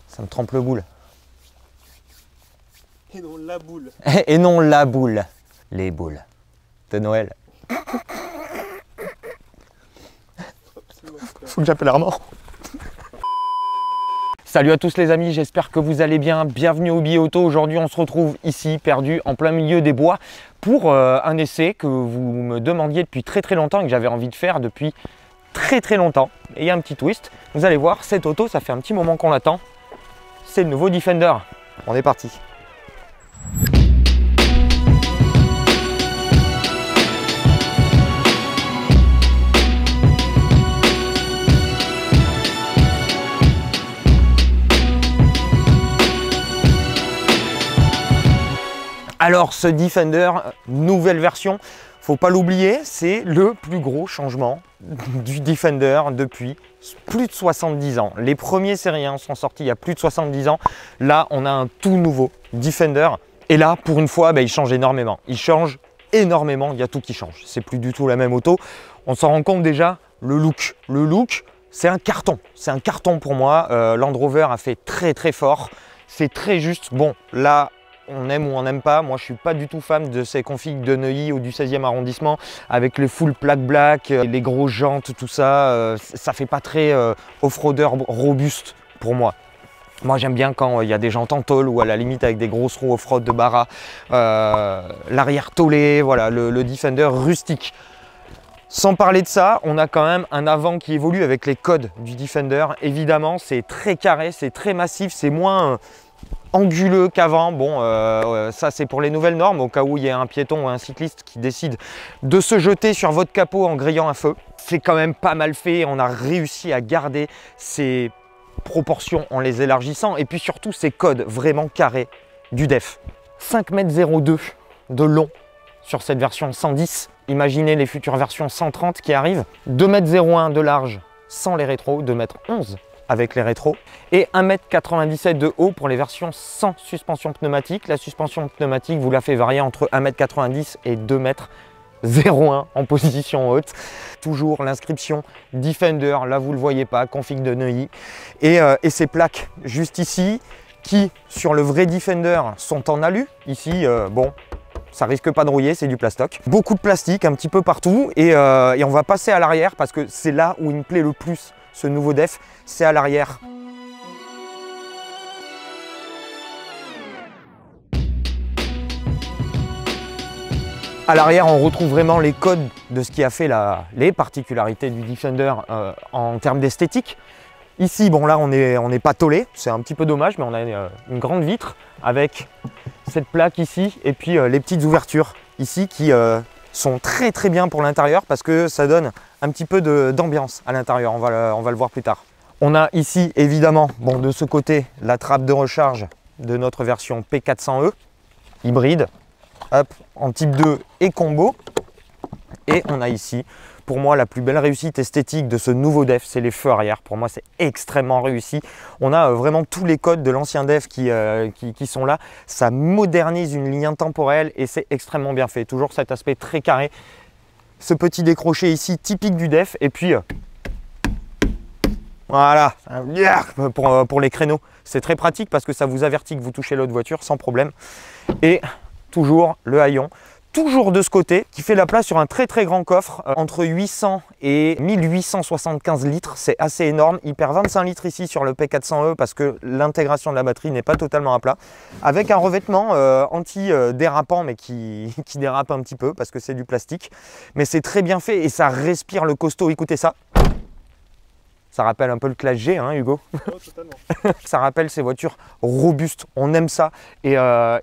Ça me trempe le boule. Et non la boule. Et non la boule. Les boules de Noël. Faut que j'appelle Armand. Salut à tous les amis, j'espère que vous allez bien. Bienvenue au Billet Auto. Aujourd'hui, on se retrouve ici, perdu en plein milieu des bois, pour un essai que vous me demandiez depuis très longtemps et que j'avais envie de faire depuis très longtemps. Et il y a un petit twist. Vous allez voir, cette auto, ça fait un petit moment qu'on l'attend. C'est le nouveau Defender. On est parti. Alors ce Defender, nouvelle version, faut pas l'oublier, c'est le plus gros changement du Defender depuis plus de 70 ans. Les premiers séries sont sortis il y a plus de 70 ans. Là, on a un tout nouveau Defender. Et là, pour une fois, il change énormément. Il change énormément, il y a tout qui change. C'est plus du tout la même auto. On s'en rend compte déjà, le look. Le look, c'est un carton. C'est un carton pour moi. Land Rover a fait très fort. C'est très juste. Bon, là, on aime ou on n'aime pas. Moi, je suis pas du tout fan de ces configs de Neuilly ou du 16e arrondissement avec les full plaque black, les gros jantes, tout ça. Ça fait pas très off-roader robuste pour moi. Moi, j'aime bien quand il y a des jantes en tôle ou à la limite avec des grosses roues off-road de Barra. L'arrière tôlé, voilà, le Defender rustique. Sans parler de ça, on a quand même un avant qui évolue avec les codes du Defender. Évidemment, c'est très carré, c'est très massif, c'est moins anguleux qu'avant. Bon, ça c'est pour les nouvelles normes, au cas où il y a un piéton ou un cycliste qui décide de se jeter sur votre capot en grillant un feu. C'est quand même pas mal fait, on a réussi à garder ces proportions en les élargissant et puis surtout ces codes vraiment carrés du Def. 5,02 m de long sur cette version 110. Imaginez les futures versions 130 qui arrivent. 2,01 m de large sans les rétros, 2,11 m avec les rétros et 1,97 m de haut pour les versions sans suspension pneumatique. La suspension pneumatique vous la fait varier entre 1,90 m et 2,01 m en position haute. Toujours l'inscription Defender, là vous ne le voyez pas, config de Neuilly. Et ces plaques juste ici qui sur le vrai Defender sont en alu. Ici, bon, ça risque pas de rouiller, c'est du plastoc. Beaucoup de plastique un petit peu partout et on va passer à l'arrière parce que c'est là où il me plaît le plus. Ce nouveau Def, c'est à l'arrière. À l'arrière, on retrouve vraiment les codes de ce qui a fait les particularités du Defender en termes d'esthétique. Ici, bon là, on n'est pas tôlé, c'est un petit peu dommage, mais on a une grande vitre avec cette plaque ici et puis les petites ouvertures ici qui sont très bien pour l'intérieur parce que ça donne un petit peu d'ambiance à l'intérieur, on va le voir plus tard. On a ici évidemment, bon, de ce côté, la trappe de recharge de notre version P400e, hybride, hop, en type 2 et combo. Et on a ici, pour moi, la plus belle réussite esthétique de ce nouveau Def, c'est les feux arrière. Pour moi, c'est extrêmement réussi. On a vraiment tous les codes de l'ancien Def qui sont là. Ça modernise une ligne intemporelle et c'est extrêmement bien fait. Toujours cet aspect très carré. Ce petit décroché ici, typique du Def. Et puis, voilà, pour les créneaux. C'est très pratique parce que ça vous avertit que vous touchez l'autre voiture sans problème. Et toujours le haillon. Toujours de ce côté, qui fait la place sur un très grand coffre, entre 800 et 1875 litres, c'est assez énorme. Il perd 25 litres ici sur le P400e parce que l'intégration de la batterie n'est pas totalement à plat. Avec un revêtement anti-dérapant, mais qui dérape un petit peu parce que c'est du plastique. Mais c'est très bien fait et ça respire le costaud, écoutez ça. Ça rappelle un peu le Classe G, hein, Hugo? Oh, totalement. Ça rappelle ces voitures robustes, on aime ça. Et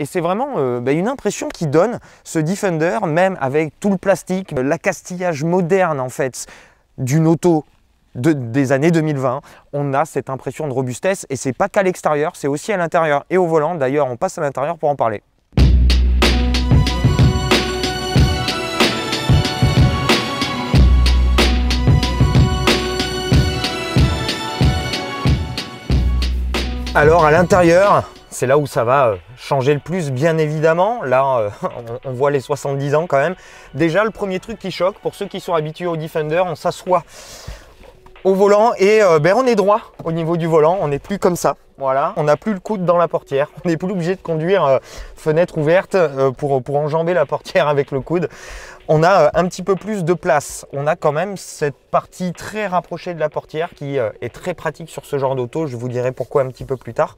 c'est vraiment une impression qui donne ce Defender, même avec tout le plastique, l'accastillage moderne en fait d'une auto des années 2020. On a cette impression de robustesse et c'est pas qu'à l'extérieur, c'est aussi à l'intérieur et au volant. D'ailleurs, on passe à l'intérieur pour en parler. Alors à l'intérieur, c'est là où ça va changer le plus, bien évidemment. Là, on voit les 70 ans quand même. Déjà, le premier truc qui choque, pour ceux qui sont habitués au Defender, on s'assoit au volant et on est droit au niveau du volant, on n'est plus comme ça. Voilà, on n'a plus le coude dans la portière, on n'est plus obligé de conduire fenêtre ouverte pour enjamber la portière avec le coude. On a un petit peu plus de place. On a quand même cette partie très rapprochée de la portière qui est très pratique sur ce genre d'auto. Je vous dirai pourquoi un petit peu plus tard.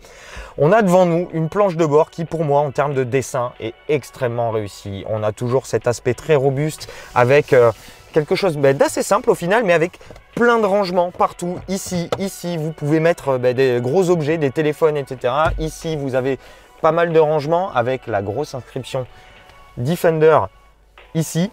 On a devant nous une planche de bord qui, pour moi, en termes de dessin, est extrêmement réussie. On a toujours cet aspect très robuste avec quelque chose d'assez simple au final, mais avec plein de rangements partout. Ici, vous pouvez mettre des gros objets, des téléphones, etc. Ici, vous avez pas mal de rangements avec la grosse inscription Defender. Ici,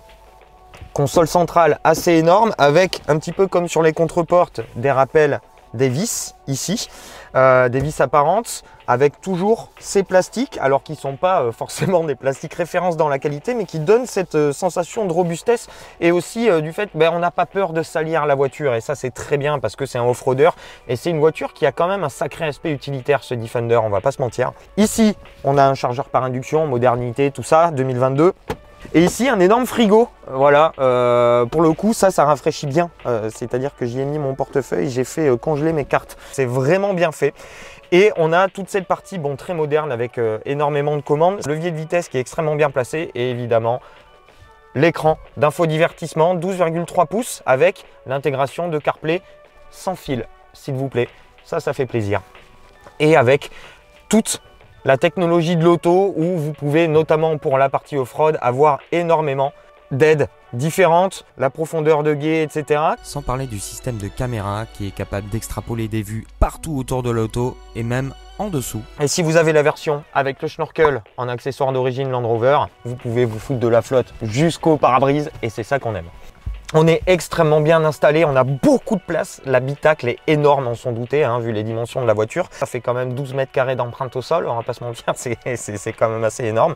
console centrale assez énorme avec un petit peu comme sur les contreportes des rappels des vis ici, des vis apparentes avec toujours ces plastiques alors qu'ils ne sont pas forcément des plastiques références dans la qualité mais qui donnent cette sensation de robustesse et aussi du fait on n'a pas peur de salir la voiture et ça c'est très bien parce que c'est un off-roader et c'est une voiture qui a quand même un sacré aspect utilitaire ce Defender, on va pas se mentir. Ici on a un chargeur par induction, modernité, tout ça, 2022. Et ici, un énorme frigo, voilà, pour le coup, ça rafraîchit bien. C'est-à-dire que j'y ai mis mon portefeuille, j'ai fait congeler mes cartes. C'est vraiment bien fait. Et on a toute cette partie, très moderne avec énormément de commandes. Levier de vitesse qui est extrêmement bien placé et évidemment, l'écran d'infodivertissement 12,3 pouces avec l'intégration de CarPlay sans fil, s'il vous plaît. Ça fait plaisir. Et avec toute la technologie de l'auto où vous pouvez notamment pour la partie off-road avoir énormément d'aides différentes, la profondeur de guet, etc. Sans parler du système de caméra qui est capable d'extrapoler des vues partout autour de l'auto et même en dessous. Et si vous avez la version avec le snorkel en accessoire d'origine Land Rover, vous pouvez vous foutre de la flotte jusqu'au pare-brise et c'est ça qu'on aime. On est extrêmement bien installé, on a beaucoup de place, l'habitacle est énorme, on s'en doutait, vu les dimensions de la voiture. Ça fait quand même 12 mètres carrés d'empreinte au sol, on va pas se mentir, c'est quand même assez énorme.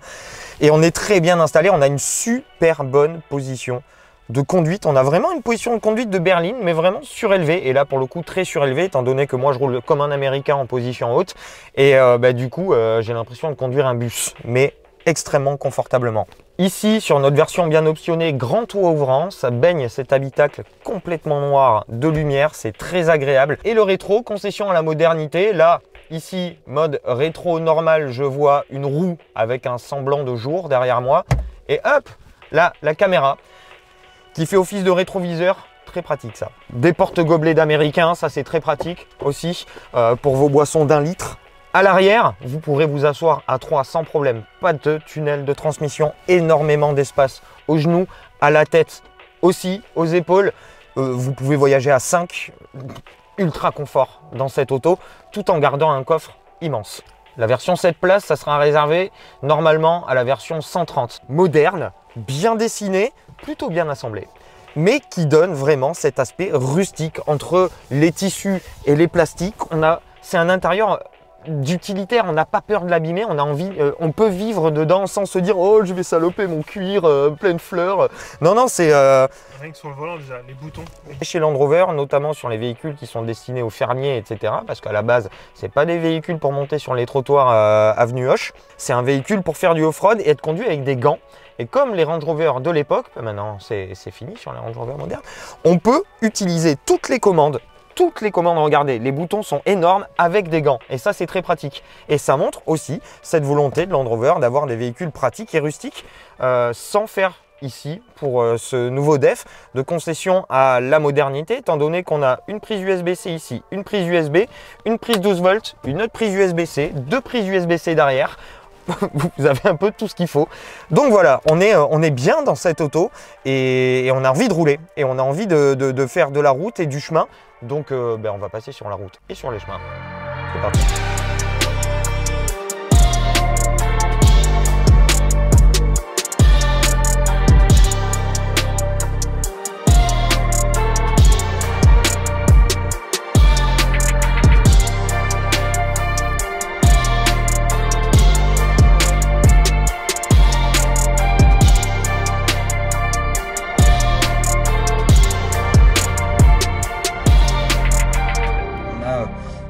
Et on est très bien installé, on a une super bonne position de conduite. On a vraiment une position de conduite de berline, mais vraiment surélevée. Et là, pour le coup, très surélevée, étant donné que moi, je roule comme un Américain en position haute. Et du coup, j'ai l'impression de conduire un bus, mais extrêmement confortablement. Ici, sur notre version bien optionnée, grand toit ouvrant, ça baigne cet habitacle complètement noir de lumière, c'est très agréable. Et le rétro, concession à la modernité, là, ici, mode rétro normal, je vois une roue avec un semblant de jour derrière moi. Et hop, là, la caméra qui fait office de rétroviseur, très pratique ça. Des porte-gobelets d'américains, ça c'est très pratique aussi pour vos boissons d'1 litre. À l'arrière, vous pourrez vous asseoir à 3 sans problème. Pas de tunnel de transmission, énormément d'espace aux genoux, à la tête aussi, aux épaules. Vous pouvez voyager à 5, ultra confort dans cette auto, tout en gardant un coffre immense. La version 7 places, ça sera réservé normalement à la version 130. Moderne, bien dessinée, plutôt bien assemblée, mais qui donne vraiment cet aspect rustique entre les tissus et les plastiques. C'est un intérieur d'utilitaire, on n'a pas peur de l'abîmer, on a envie, on peut vivre dedans sans se dire oh je vais saloper mon cuir plein de fleurs. Non, c'est rien que sur le volant déjà, les boutons. Chez Land Rover, notamment sur les véhicules qui sont destinés aux fermiers, etc. Parce qu'à la base, c'est pas des véhicules pour monter sur les trottoirs avenue Hoche. C'est un véhicule pour faire du off-road et être conduit avec des gants. Et comme les Range Rover de l'époque, maintenant c'est fini sur les Range Rover modernes, on peut utiliser toutes les commandes, regardez, les boutons sont énormes avec des gants. Et ça, c'est très pratique. Et ça montre aussi cette volonté de Land Rover d'avoir des véhicules pratiques et rustiques sans faire ici, pour ce nouveau DEF, de concession à la modernité, étant donné qu'on a une prise USB-C ici, une prise USB, une prise 12 volts, une autre prise USB-C, 2 prises USB-C derrière. Vous avez un peu tout ce qu'il faut. Donc voilà, on est bien dans cette auto et on a envie de rouler et on a envie de faire de la route et du chemin. Donc on va passer sur la route et sur les chemins. C'est parti.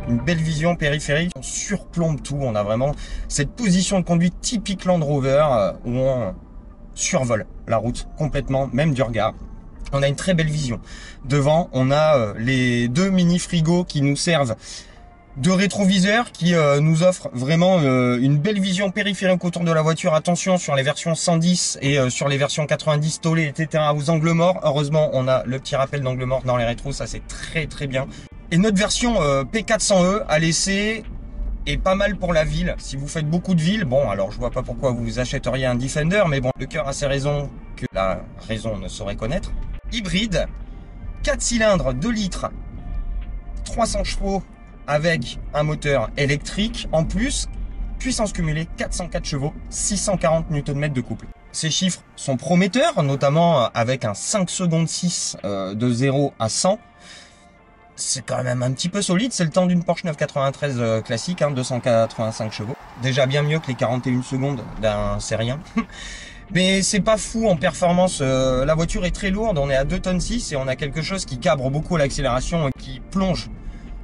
Une belle vision périphérique, on surplombe tout, on a vraiment cette position de conduite typique Land Rover où on survole la route complètement, même du regard. On a une très belle vision. Devant, on a les deux mini frigos qui nous servent de rétroviseur, qui nous offrent vraiment une belle vision périphérique autour de la voiture. Attention sur les versions 110 et sur les versions 90 tollées, etc. aux angles morts. Heureusement, on a le petit rappel d'angle mort dans les rétros, ça c'est très bien. Et notre version P400e à l'essai est pas mal pour la ville. Si vous faites beaucoup de villes, bon alors je vois pas pourquoi vous achèteriez un Defender, mais bon, le cœur a ses raisons que la raison ne saurait connaître. Hybride, 4 cylindres, 2 litres, 300 chevaux avec un moteur électrique. En plus, puissance cumulée 404 chevaux, 640 Nm de couple. Ces chiffres sont prometteurs, notamment avec un 5 secondes 6 de 0 à 100. C'est quand même un petit peu solide, c'est le temps d'une Porsche 993 classique, 285 chevaux. Déjà bien mieux que les 41 secondes d'un Sérien. Mais c'est pas fou en performance, la voiture est très lourde, on est à 2,6 tonnes et on a quelque chose qui cabre beaucoup à l'accélération et qui plonge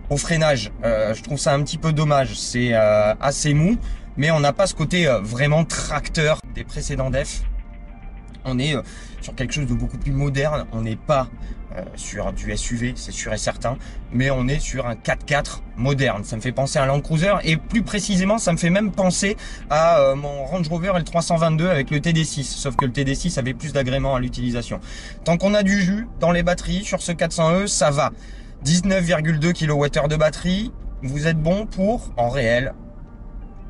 au freinage. Je trouve ça un petit peu dommage, c'est assez mou, mais on n'a pas ce côté vraiment tracteur des précédents def. On est sur quelque chose de beaucoup plus moderne, on n'est pas sur du SUV, c'est sûr et certain, mais on est sur un 4x4 moderne. Ça me fait penser à un Land Cruiser et plus précisément, ça me fait même penser à mon Range Rover L322 avec le TD6, sauf que le TD6 avait plus d'agréments à l'utilisation. Tant qu'on a du jus dans les batteries, sur ce 400e, ça va. 19,2 kWh de batterie, vous êtes bon pour, en réel,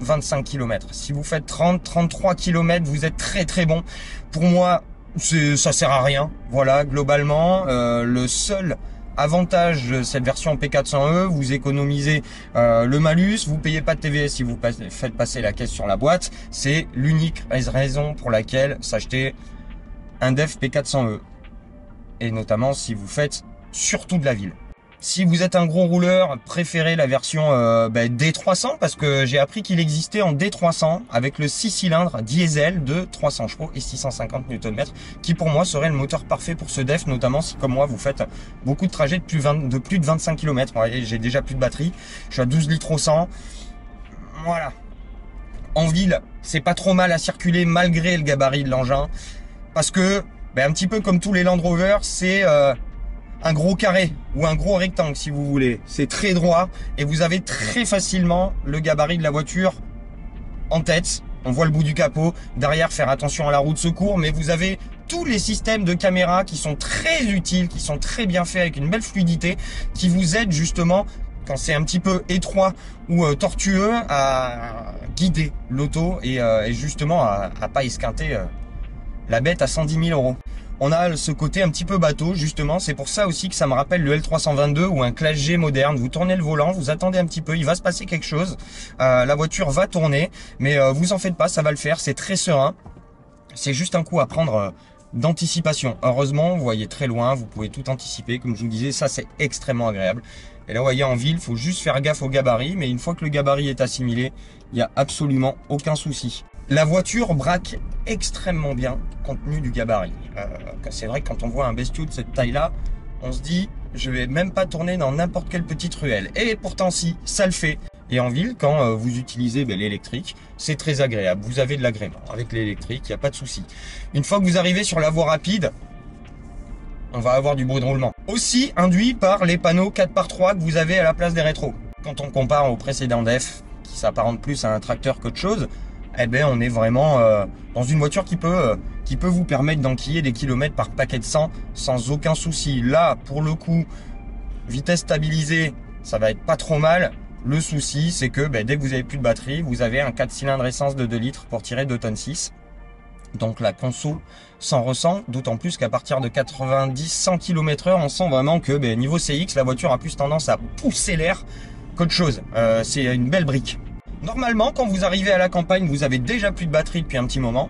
25 km. Si vous faites 30-33 km, vous êtes très bon. Pour moi, ça sert à rien. Voilà, globalement, le seul avantage de cette version P400e, vous économisez le malus, vous payez pas de TVS si vous faites passer la caisse sur la boîte. C'est l'unique raison pour laquelle s'acheter un DEF P400e. Et notamment si vous faites surtout de la ville. Si vous êtes un gros rouleur, préférez la version D300 parce que j'ai appris qu'il existait en D300 avec le 6 cylindres diesel de 300 chevaux et 650 Nm qui pour moi serait le moteur parfait pour ce DEF, notamment si comme moi vous faites beaucoup de trajets de plus de 25 km. J'ai déjà plus de batterie, je suis à 12 litres au 100. Voilà. En ville, c'est pas trop mal à circuler malgré le gabarit de l'engin parce que un petit peu comme tous les Land Rover, c'est un gros carré ou un gros rectangle si vous voulez. C'est très droit et vous avez très facilement le gabarit de la voiture en tête. On voit le bout du capot. Derrière, faire attention à la roue de secours, mais vous avez tous les systèmes de caméra qui sont très utiles, qui sont très bien faits avec une belle fluidité, qui vous aident justement quand c'est un petit peu étroit ou tortueux à guider l'auto et justement à pas esquinter la bête à 110 000 €. On a ce côté un petit peu bateau, justement, c'est pour ça aussi que ça me rappelle le L322 ou un Classe G moderne. Vous tournez le volant, vous attendez un petit peu, il va se passer quelque chose, la voiture va tourner, mais vous en faites pas, ça va le faire, c'est très serein. C'est juste un coup à prendre d'anticipation. Heureusement, vous voyez très loin, vous pouvez tout anticiper, comme je vous disais, ça c'est extrêmement agréable. Et là, vous voyez, en ville, il faut juste faire gaffe au gabarit, mais une fois que le gabarit est assimilé, il n'y a absolument aucun souci. La voiture braque extrêmement bien compte tenu du gabarit. C'est vrai que quand on voit un bestiau de cette taille-là, on se dit je vais même pas tourner dans n'importe quelle petite ruelle. Et pourtant si, ça le fait. Et en ville, quand vous utilisez l'électrique, c'est très agréable. Vous avez de l'agrément. Avec l'électrique, il n'y a pas de souci. Une fois que vous arrivez sur la voie rapide, on va avoir du bruit de roulement. Aussi induit par les panneaux 4x3 que vous avez à la place des rétros. Quand on compare au précédent DEF, qui s'apparente plus à un tracteur qu'autre chose, on est vraiment dans une voiture qui peut vous permettre d'enquiller des kilomètres par paquet de 100 sans aucun souci. Là, pour le coup, vitesse stabilisée, ça va être pas trop mal. Le souci, c'est que dès que vous avez plus de batterie, vous avez un 4 cylindres essence de 2 litres pour tirer 2,6 tonnes. Donc la conso s'en ressent, d'autant plus qu'à partir de 90-100 km/h, on sent vraiment que niveau CX, la voiture a plus tendance à pousser l'air qu'autre chose. C'est une belle brique. Normalement, quand vous arrivez à la campagne, vous avez déjà plus de batterie depuis un petit moment.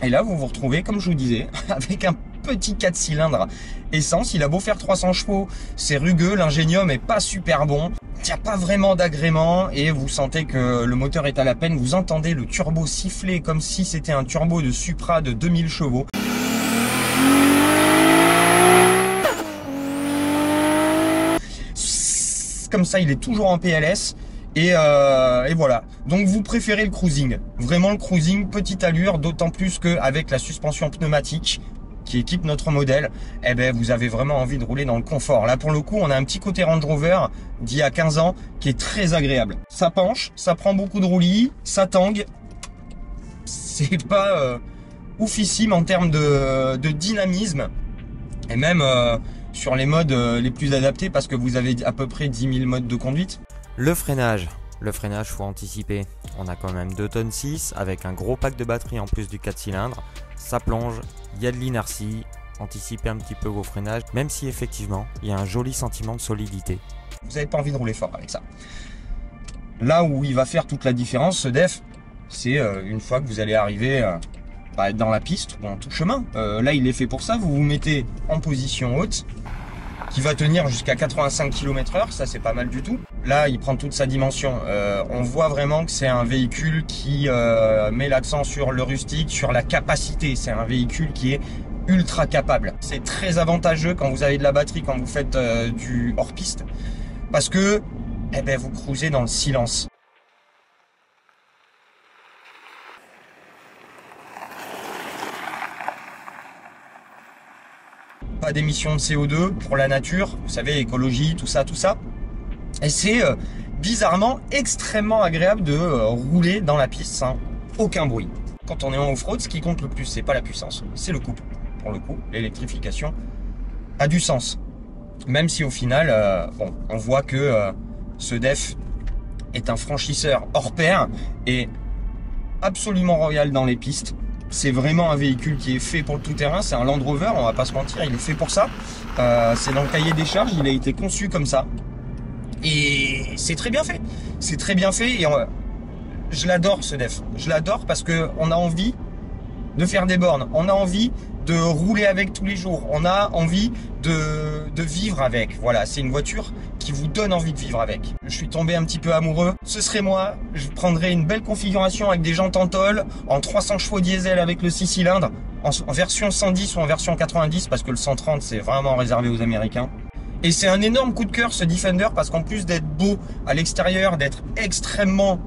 Et là, vous vous retrouvez, comme je vous disais, avec un petit 4 cylindres essence. Il a beau faire 300 chevaux, c'est rugueux, l'ingénium est pas super bon. Il n'y a pas vraiment d'agrément et vous sentez que le moteur est à la peine. Vous entendez le turbo siffler comme si c'était un turbo de Supra de 2000 chevaux. Comme ça, il est toujours en PLS. Et voilà. Donc vous préférez le cruising. Vraiment le cruising, petite allure, d'autant plus qu'avec la suspension pneumatique, qui qui équipe notre modèle, eh ben, vous avez vraiment envie de rouler dans le confort. Là, pour le coup, on a un petit côté Range Rover d'il y a 15 ans qui est très agréable. Ça penche, ça prend beaucoup de roulis, ça tangue. C'est pas oufissime en termes de dynamisme. Et même sur les modes les plus adaptés, parce que vous avez à peu près 10 000 modes de conduite. Le freinage, faut anticiper. On a quand même 2 tonnes 6 avec un gros pack de batterie en plus du 4 cylindres. Ça plonge, il y a de l'inertie. Anticipez un petit peu vos freinages, même si effectivement il y a un joli sentiment de solidité. Vous n'avez pas envie de rouler fort avec ça. Là où il va faire toute la différence, ce DEF, c'est une fois que vous allez arriver dans la piste ou en tout chemin. Là, il est fait pour ça. Vous vous mettez en position haute, qui va tenir jusqu'à 85 km/h. Ça, c'est pas mal du tout. Là, il prend toute sa dimension. On voit vraiment que c'est un véhicule qui met l'accent sur le rustique, sur la capacité. C'est un véhicule qui est ultra capable. C'est très avantageux quand vous avez de la batterie, quand vous faites du hors-piste, parce que eh ben, vous cruisez dans le silence. Pas d'émissions de CO2 pour la nature, vous savez, écologie, tout ça. Et c'est bizarrement extrêmement agréable de rouler dans la piste sans aucun bruit. Quand on est en off-road, ce qui compte le plus, c'est pas la puissance, c'est le couple. Pour le coup, l'électrification a du sens. Même si au final, bon, on voit que ce DEF est un franchisseur hors pair et absolument royal dans les pistes. C'est vraiment un véhicule qui est fait pour le tout-terrain. C'est un Land Rover, on va pas se mentir, il est fait pour ça. C'est dans le cahier des charges, il a été conçu comme ça. Et c'est très bien fait. C'est très bien fait et je l'adore ce DEF. Je l'adore parce que on a envie de faire des bornes. On a envie de rouler avec tous les jours. On a envie de vivre avec. Voilà, c'est une voiture qui vous donne envie de vivre avec. Je suis tombé un petit peu amoureux. Ce serait moi. Je prendrais une belle configuration avec des jantes en tôle, en 300 chevaux diesel avec le 6 cylindres, en version 110 ou en version 90, parce que le 130, c'est vraiment réservé aux Américains. Et c'est un énorme coup de cœur ce Defender, parce qu'en plus d'être beau à l'extérieur, d'être extrêmement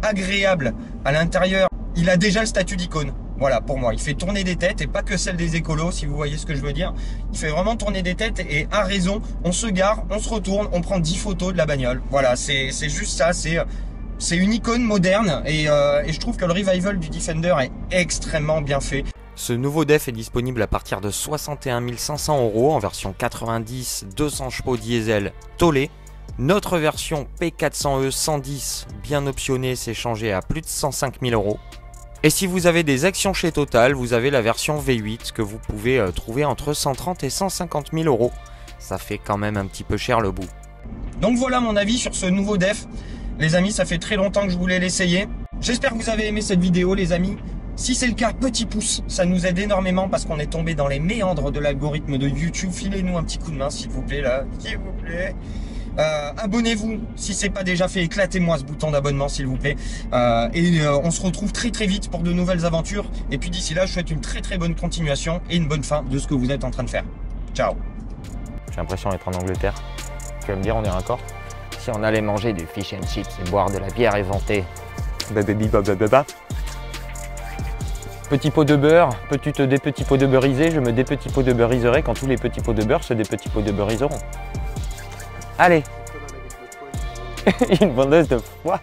agréable à l'intérieur, il a déjà le statut d'icône. Voilà, pour moi, il fait tourner des têtes et pas que celle des écolos, si vous voyez ce que je veux dire. Il fait vraiment tourner des têtes et à raison, on se gare, on se retourne, on prend 10 photos de la bagnole. Voilà, c'est juste ça, c'est une icône moderne et je trouve que le revival du Defender est extrêmement bien fait. Ce nouveau DEF est disponible à partir de 61 500 € en version 90, 200 chevaux diesel tôlé. Notre version P400e 110, bien optionnée, s'est changée à plus de 105 000 €. Et si vous avez des actions chez Total, vous avez la version V8 que vous pouvez trouver entre 130 et 150 000 €. Ça fait quand même un petit peu cher le bout. Donc voilà mon avis sur ce nouveau DEF. Les amis, ça fait très longtemps que je voulais l'essayer. J'espère que vous avez aimé cette vidéo les amis. Si c'est le cas, petit pouce, ça nous aide énormément parce qu'on est tombé dans les méandres de l'algorithme de YouTube. Filez-nous un petit coup de main s'il vous plaît là, s'il vous plaît. Abonnez-vous si c'est pas déjà fait, éclatez-moi ce bouton d'abonnement s'il vous plaît on se retrouve très vite pour de nouvelles aventures et puis d'ici là je souhaite une très bonne continuation et une bonne fin de ce que vous êtes en train de faire. Ciao. J'ai l'impression d'être en Angleterre. Tu vas me dire on est raccord? Si on allait manger du fish and chips et boire de la bière éventée. Petit pot de beurre, peux-tu des petits pots de beurriser? Je me des petits pots de beurriserai quand tous les petits pots de beurre se des petits pots de beurriseront. Allez. Une vendeuse de foie.